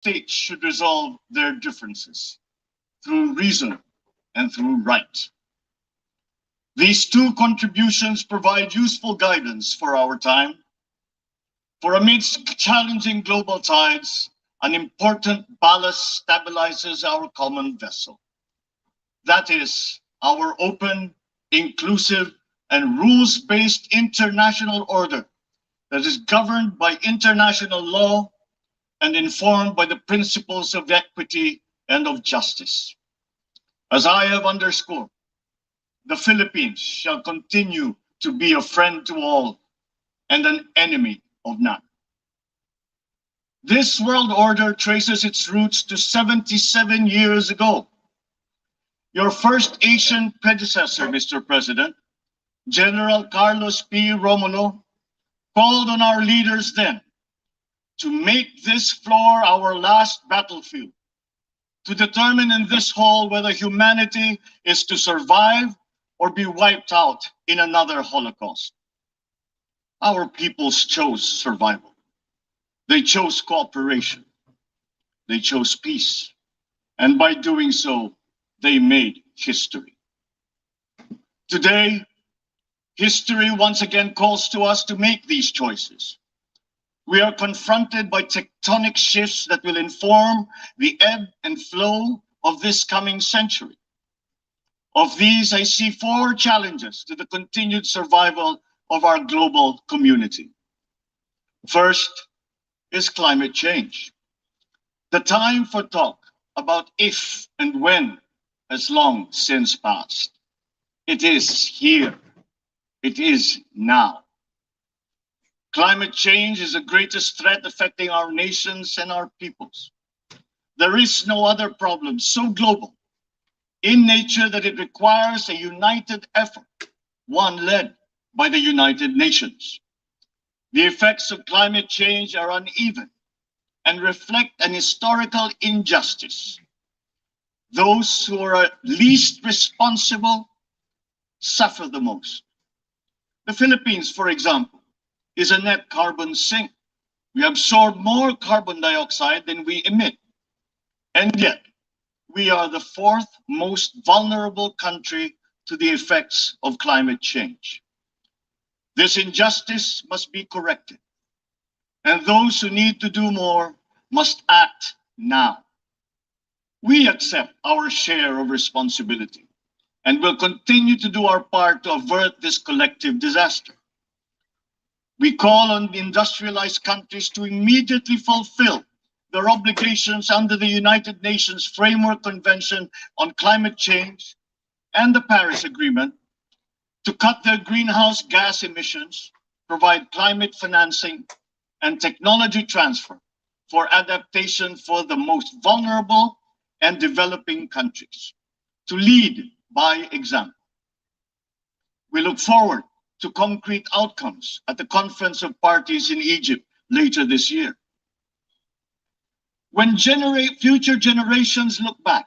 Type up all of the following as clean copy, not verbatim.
states should resolve their differences through reason and through right. These two contributions provide useful guidance for our time. For amidst challenging global tides, an important ballast stabilizes our common vessel. That is our open, inclusive, and rules-based international order that is governed by international law and informed by the principles of equity and of justice. As I have underscored, the Philippines shall continue to be a friend to all and an enemy of none. This world order traces its roots to 77 years ago. Your first Asian predecessor, Mr. President, General Carlos P. Romulo, called on our leaders then to make this floor our last battlefield, to determine in this hall whether humanity is to survive or be wiped out in another Holocaust. Our peoples chose survival. They chose cooperation. They chose peace. And by doing so, they made history. Today, history once again calls to us to make these choices. We are confronted by tectonic shifts that will inform the ebb and flow of this coming century. Of these, I see four challenges to the continued survival of our global community. First is climate change. The time for talk about if and when has long since passed. It is here. It is now. Climate change is the greatest threat affecting our nations and our peoples. There is no other problem so global in nature that it requires a united effort, one led by the United Nations. The effects of climate change are uneven and reflect an historical injustice. Those who are least responsible suffer the most. The Philippines, for example, is a net carbon sink. We absorb more carbon dioxide than we emit. And yet, we are the fourth most vulnerable country to the effects of climate change. This injustice must be corrected, and those who need to do more must act now. We accept our share of responsibility and will continue to do our part to avert this collective disaster. We call on the industrialized countries to immediately fulfill their obligations under the United Nations Framework Convention on Climate Change and the Paris Agreement to cut their greenhouse gas emissions, provide climate financing and technology transfer for adaptation for the most vulnerable and developing countries, to lead by example. We look forward to concrete outcomes at the Conference of Parties in Egypt later this year. When future generations look back,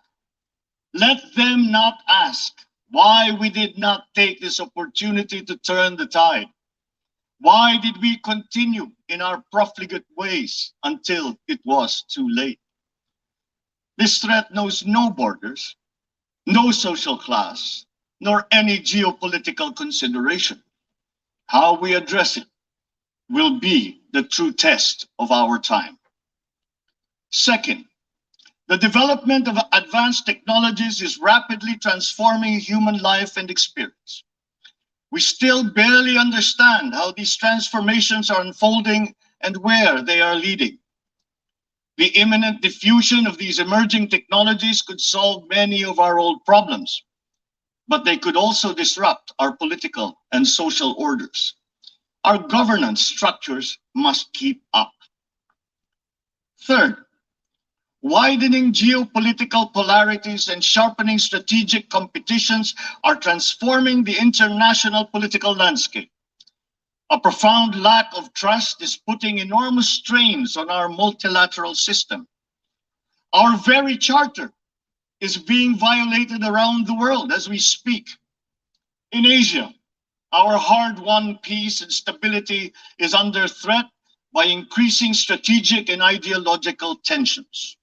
let them not ask why we did not take this opportunity to turn the tide. Why did we continue in our profligate ways until it was too late? This threat knows no borders, no social class, nor any geopolitical consideration. How we address it will be the true test of our time. Second, the development of advanced technologies is rapidly transforming human life and experience. We still barely understand how these transformations are unfolding and where they are leading. The imminent diffusion of these emerging technologies could solve many of our old problems, but they could also disrupt our political and social orders. Our governance structures must keep up. Third, widening geopolitical polarities and sharpening strategic competitions are transforming the international political landscape. A profound lack of trust is putting enormous strains on our multilateral system. Our very charter is being violated around the world as we speak. In Asia, our hard-won peace and stability is under threat by increasing strategic and ideological tensions.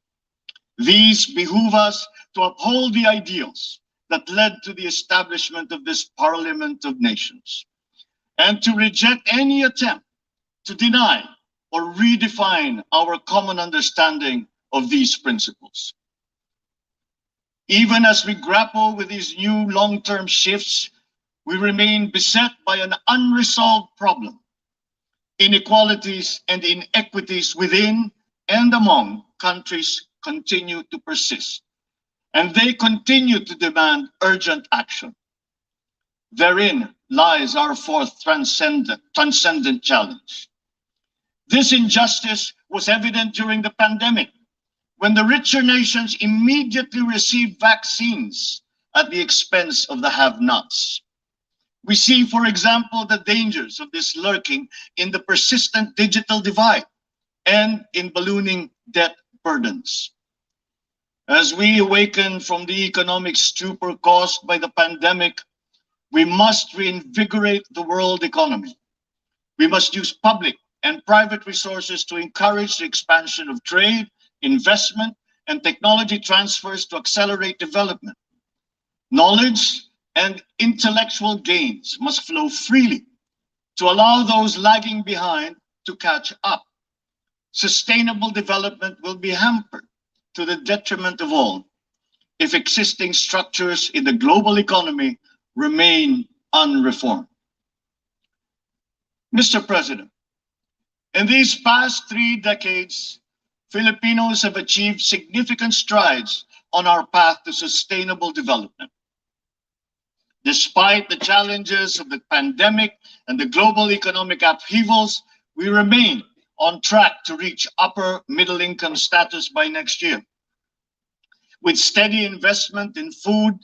These behoove us to uphold the ideals that led to the establishment of this Parliament of Nations, and to reject any attempt to deny or redefine our common understanding of these principles. Even as we grapple with these new long-term shifts, we remain beset by an unresolved problem. Inequalities and inequities within and among countries continue to persist, and they continue to demand urgent action. Therein lies our fourth transcendent challenge. This injustice was evident during the pandemic, when the richer nations immediately received vaccines at the expense of the have-nots. We see, for example, the dangers of this lurking in the persistent digital divide and in ballooning debt burdens. As we awaken from the economic stupor caused by the pandemic, we must reinvigorate the world economy. We must use public and private resources to encourage the expansion of trade, investment, and technology transfers to accelerate development. Knowledge and intellectual gains must flow freely to allow those lagging behind to catch up. Sustainable development will be hampered to the detriment of all if existing structures in the global economy remain unreformed. Mr. President, in these past 3 decades, Filipinos have achieved significant strides on our path to sustainable development. Despite the challenges of the pandemic and the global economic upheavals, we remain on track to reach upper middle income status by next year. With steady investment in food,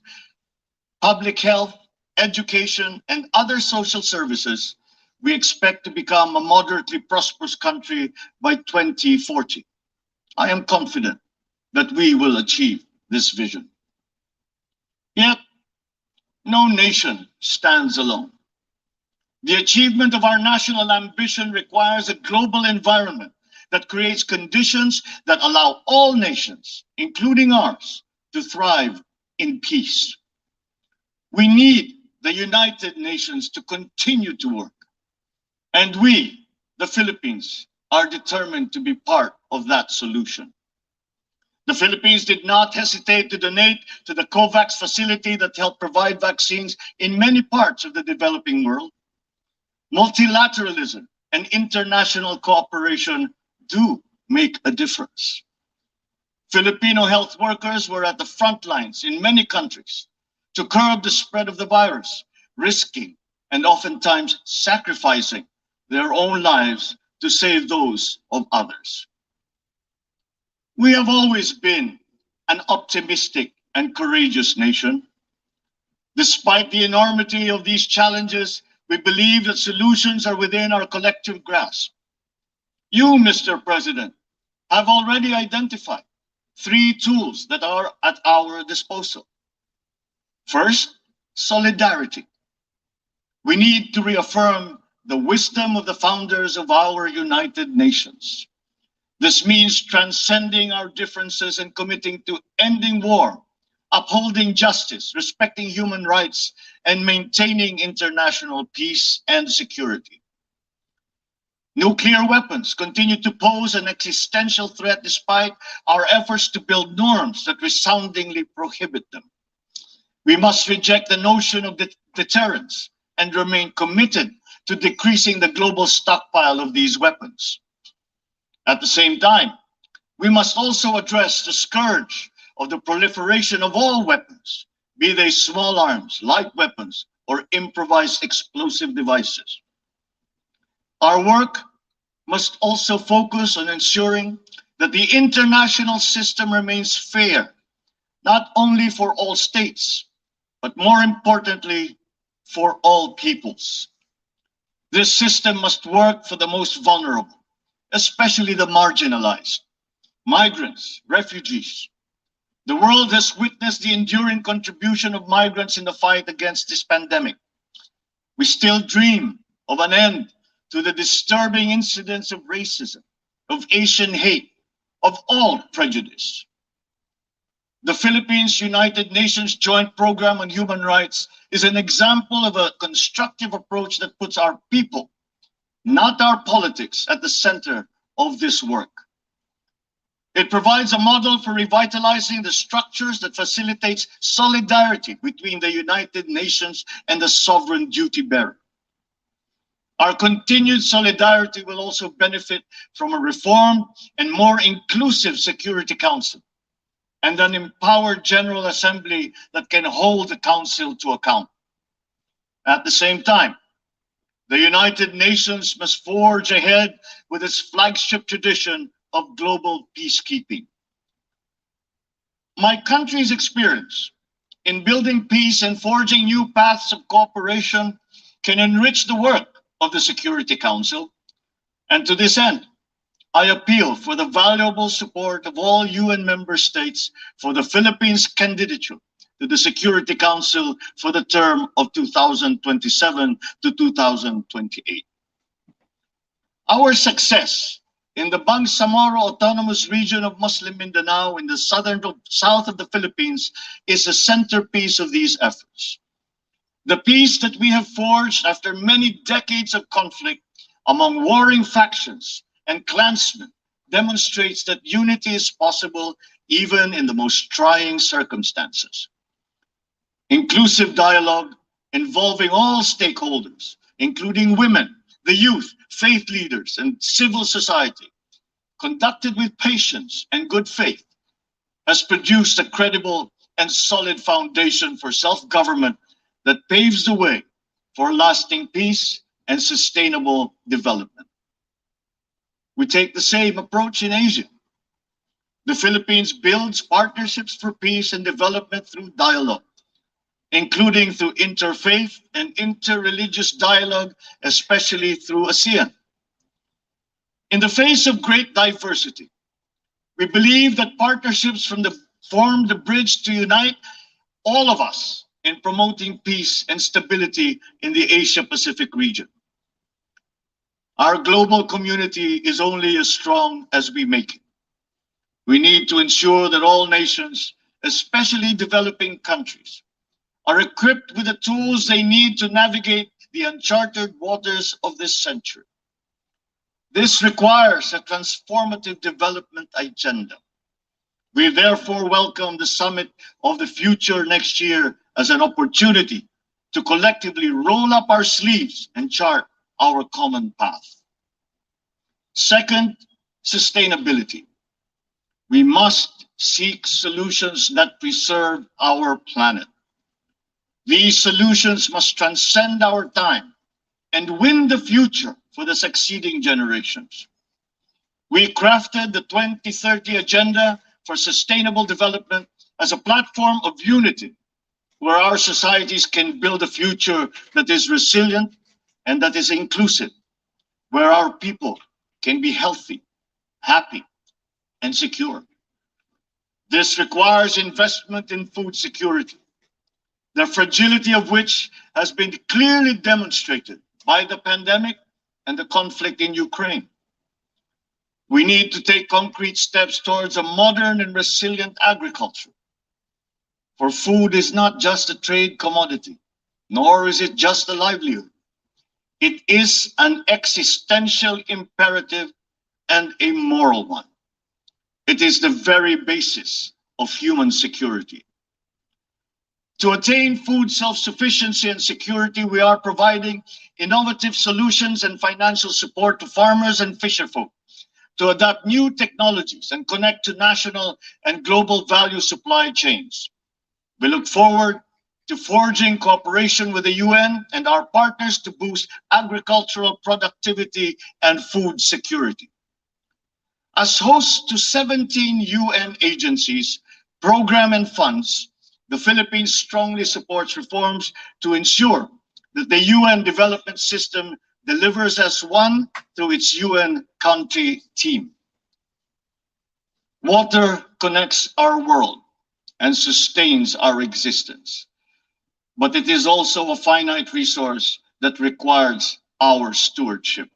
public health, education, and other social services, we expect to become a moderately prosperous country by 2040. I am confident that we will achieve this vision. Yet, no nation stands alone. The achievement of our national ambition requires a global environment that creates conditions that allow all nations, including ours, to thrive in peace. We need the United Nations to continue to work, and we, the Philippines, are determined to be part of that solution. The Philippines did not hesitate to donate to the COVAX facility that helped provide vaccines in many parts of the developing world. Multilateralism and international cooperation do make a difference. Filipino health workers were at the front lines in many countries to curb the spread of the virus, risking and oftentimes sacrificing their own lives to save those of others. We have always been an optimistic and courageous nation. Despite the enormity of these challenges, we believe that solutions are within our collective grasp. You, Mr. President, have already identified 3 tools that are at our disposal. First, solidarity. We need to reaffirm the wisdom of the founders of our United Nations. This means transcending our differences and committing to ending war, upholding justice, respecting human rights, and maintaining international peace and security. Nuclear weapons continue to pose an existential threat despite our efforts to build norms that resoundingly prohibit them. We must reject the notion of deterrence and remain committed to decreasing the global stockpile of these weapons. At the same time, we must also address the scourge of the proliferation of all weapons, be they small arms, light weapons, or improvised explosive devices. Our work must also focus on ensuring that the international system remains fair, not only for all states, but more importantly, for all peoples. This system must work for the most vulnerable, especially the marginalized, migrants, refugees. The world has witnessed the enduring contribution of migrants in the fight against this pandemic. We still dream of an end to the disturbing incidents of racism, of Asian hate, of all prejudice. The Philippines United Nations Joint Program on Human Rights is an example of a constructive approach that puts our people, not our politics, at the center of this work. It provides a model for revitalizing the structures that facilitates solidarity between the United Nations and the sovereign duty bearer. Our continued solidarity will also benefit from a reformed and more inclusive Security Council and an empowered General Assembly that can hold the Council to account. At the same time, the United Nations must forge ahead with its flagship tradition of global peacekeeping. My country's experience in building peace and forging new paths of cooperation can enrich the work of the Security Council, and to this end, I appeal for the valuable support of all UN member states for the Philippines' candidature to the Security Council for the term of 2027 to 2028. Our success in the Bangsamoro Autonomous Region of Muslim Mindanao in the south of the Philippines is a centerpiece of these efforts. The peace that we have forged after many decades of conflict among warring factions and clansmen demonstrates that unity is possible even in the most trying circumstances. Inclusive dialogue involving all stakeholders, including women, the youth, faith leaders, and civil society, conducted with patience and good faith, has produced a credible and solid foundation for self-government that paves the way for lasting peace and sustainable development. We take the same approach in Asia. The Philippines builds partnerships for peace and development through dialogue, including through interfaith and interreligious dialogue, especially through ASEAN. In the face of great diversity, we believe that partnerships form the bridge to unite all of us in promoting peace and stability in the Asia-Pacific region. Our global community is only as strong as we make it. We need to ensure that all nations, especially developing countries, are equipped with the tools they need to navigate the uncharted waters of this century. This requires a transformative development agenda. We therefore welcome the Summit of the Future next year as an opportunity to collectively roll up our sleeves and chart our common path. Second, sustainability. We must seek solutions that preserve our planet. These solutions must transcend our time and win the future for the succeeding generations. We crafted the 2030 Agenda for Sustainable Development as a platform of unity where our societies can build a future that is resilient and that is inclusive, where our people can be healthy, happy, and secure. This requires investment in food security, the fragility of which has been clearly demonstrated by the pandemic and the conflict in Ukraine. We need to take concrete steps towards a modern and resilient agriculture. For food is not just a trade commodity, nor is it just a livelihood. It is an existential imperative and a moral one. It is the very basis of human security. To attain food self-sufficiency and security, we are providing innovative solutions and financial support to farmers and fisherfolk to adapt new technologies and connect to national and global value supply chains. We look forward to forging cooperation with the UN and our partners to boost agricultural productivity and food security. As host to 17 UN agencies, programs, and funds, the Philippines strongly supports reforms to ensure that the UN development system delivers as one through its UN country team. Water connects our world and sustains our existence, but it is also a finite resource that requires our stewardship.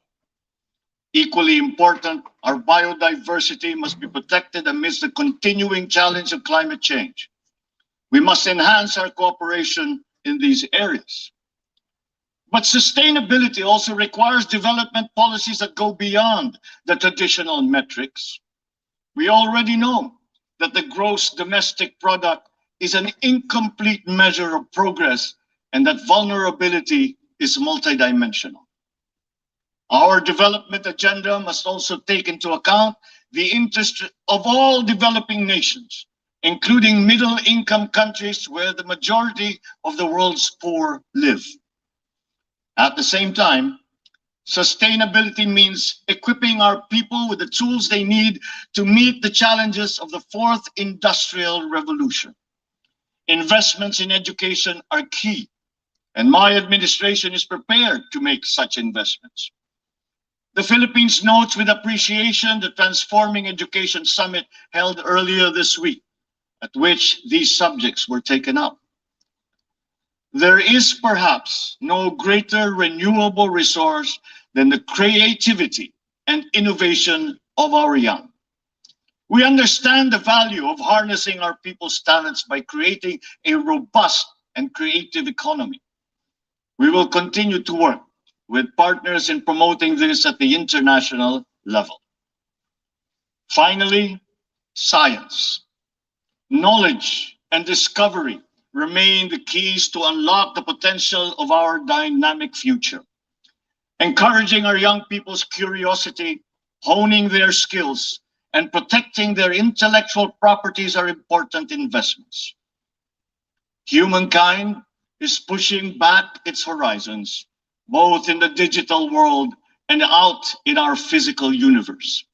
Equally important, our biodiversity must be protected amidst the continuing challenge of climate change. We must enhance our cooperation in these areas. But sustainability also requires development policies that go beyond the traditional metrics. We already know that the gross domestic product is an incomplete measure of progress and that vulnerability is multidimensional. Our development agenda must also take into account the interest of all developing nations, including middle-income countries where the majority of the world's poor live. At the same time, sustainability means equipping our people with the tools they need to meet the challenges of the fourth industrial revolution. Investments in education are key, and my administration is prepared to make such investments. The Philippines notes with appreciation the Transforming Education Summit held earlier this week, at which these subjects were taken up. There is perhaps no greater renewable resource than the creativity and innovation of our young. We understand the value of harnessing our people's talents by creating a robust and creative economy. We will continue to work with partners in promoting this at the international level. Finally, science. Knowledge and discovery remain the keys to unlock the potential of our dynamic future. Encouraging our young people's curiosity, honing their skills, and protecting their intellectual properties are important investments. Humankind is pushing back its horizons, both in the digital world and out in our physical universe.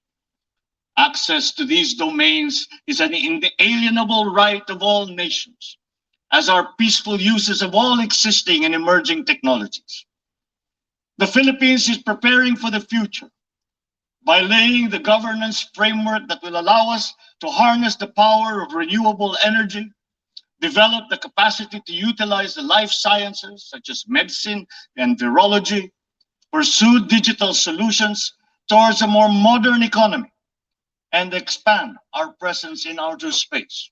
Access to these domains is an inalienable right of all nations, as are peaceful uses of all existing and emerging technologies. The Philippines is preparing for the future by laying the governance framework that will allow us to harness the power of renewable energy, develop the capacity to utilize the life sciences such as medicine and virology, pursue digital solutions towards a more modern economy, and expand our presence in outer space.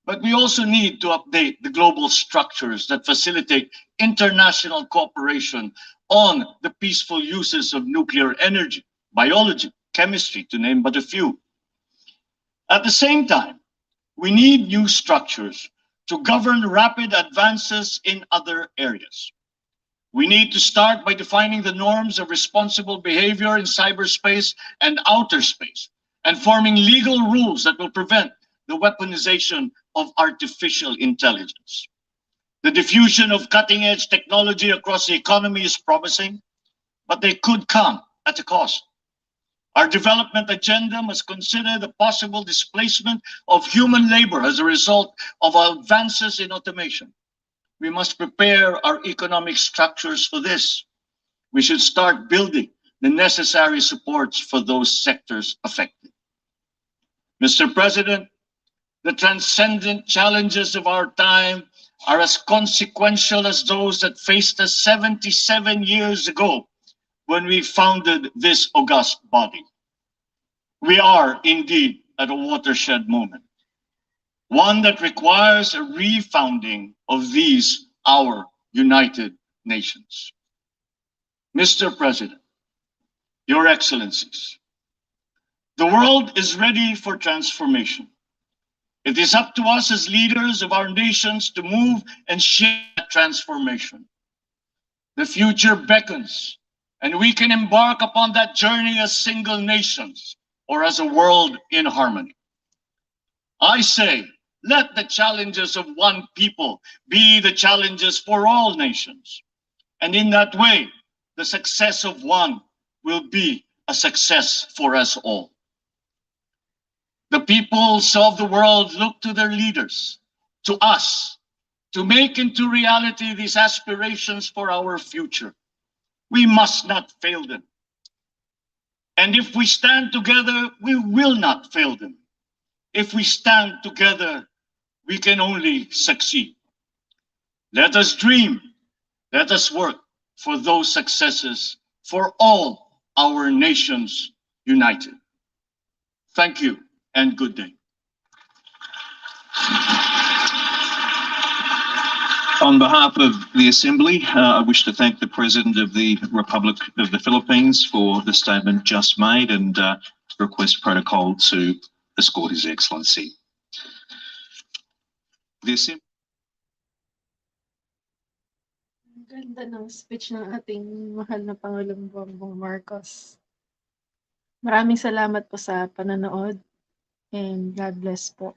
But we also need to update the global structures that facilitate international cooperation on the peaceful uses of nuclear energy, biology, chemistry, to name but a few. At the same time, we need new structures to govern rapid advances in other areas. We need to start by defining the norms of responsible behavior in cyberspace and outer space, and forming legal rules that will prevent the weaponization of artificial intelligence. The diffusion of cutting-edge technology across the economy is promising, but they could come at a cost. Our development agenda must consider the possible displacement of human labor as a result of advances in automation. We must prepare our economic structures for this. We should start building the necessary supports for those sectors affected. Mr. President, the transcendent challenges of our time are as consequential as those that faced us 77 years ago when we founded this august body. We are indeed at a watershed moment, one that requires a refounding of these, our United Nations. Mr. President, Your Excellencies, the world is ready for transformation. It is up to us as leaders of our nations to move and shape that transformation. The future beckons, and we can embark upon that journey as single nations or as a world in harmony. I say, let the challenges of one people be the challenges for all nations. And in that way, the success of one will be a success for us all. The peoples of the world look to their leaders, to us, to make into reality these aspirations for our future. We must not fail them. And if we stand together, we will not fail them. If we stand together, we can only succeed. Let us dream. Let us work for those successes for all our nations united. Thank you and good day. On behalf of the Assembly, I wish to thank the President of the Republic of the Philippines for the statement just made and request protocol to escort His Excellency. The Assembly. Ganda ng speech ng ating mahal na Pangulong Bongbong Marcos. Maraming salamat po sa panonood and God bless po.